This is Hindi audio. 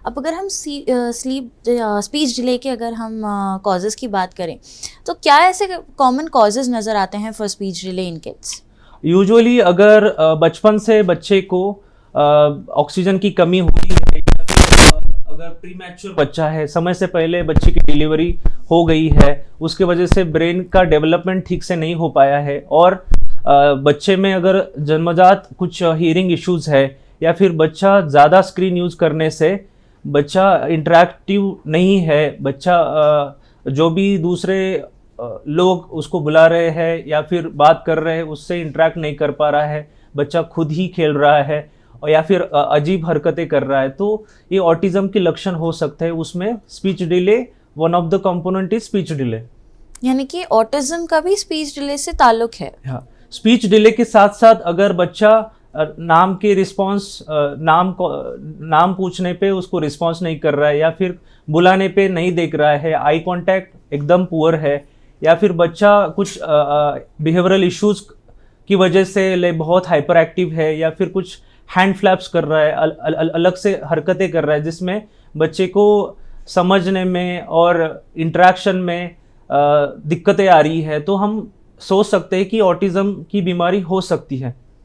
अब अगर हम स्पीच डिले के अगर हम कॉजेज़ की बात करें, तो क्या ऐसे कॉमन कॉजेज़ नज़र आते हैं for speech delay in kids? Usually अगर बचपन से बच्चे को ऑक्सीजन की कमी हुई है, या फिर अगर प्रीमैच्योर बच्चा है, समय से पहले बच्चे की डिलीवरी हो गई है, उसके वजह से ब्रेन का डेवलपमेंट ठीक से नहीं हो पाया है, और बच्चे में अगर जन्मजात कुछ हियरिंग इश्यूज है, या फिर बच्चा ज़्यादा स्क्रीन यूज़ करने से बच्चा इंटरेक्टिव नहीं है, बच्चा जो भी दूसरे लोग उसको बुला रहे हैं या फिर बात कर रहे हैं उससे इंटरेक्ट नहीं कर पा रहा है, बच्चा खुद ही खेल रहा है, और या फिर अजीब हरकतें कर रहा है, तो ये ऑटिज्म के लक्षण हो सकते हैं। उसमें speech delay, one of the component is speech delay. यानी कि ऑटिज़्म का भी स्पीच डिले से ताल्लुक है। हाँ, स्पीच डिले के साथ साथ अगर बच्चा नाम के रिस्पॉन्स, नाम पूछने पे उसको रिस्पॉन्स नहीं कर रहा है, या फिर बुलाने पे नहीं देख रहा है, आई कांटेक्ट एकदम पुअर है, या फिर बच्चा कुछ बिहेवियरल इश्यूज की वजह से बहुत हाइपर एक्टिव है, या फिर कुछ हैंड फ्लैप्स कर रहा है, अलग से हरकतें कर रहा है, जिसमें बच्चे को समझने में और इंटरेक्शन में दिक्कतें आ रही है, तो हम सोच सकते हैं कि ऑटिज्म की बीमारी हो सकती है।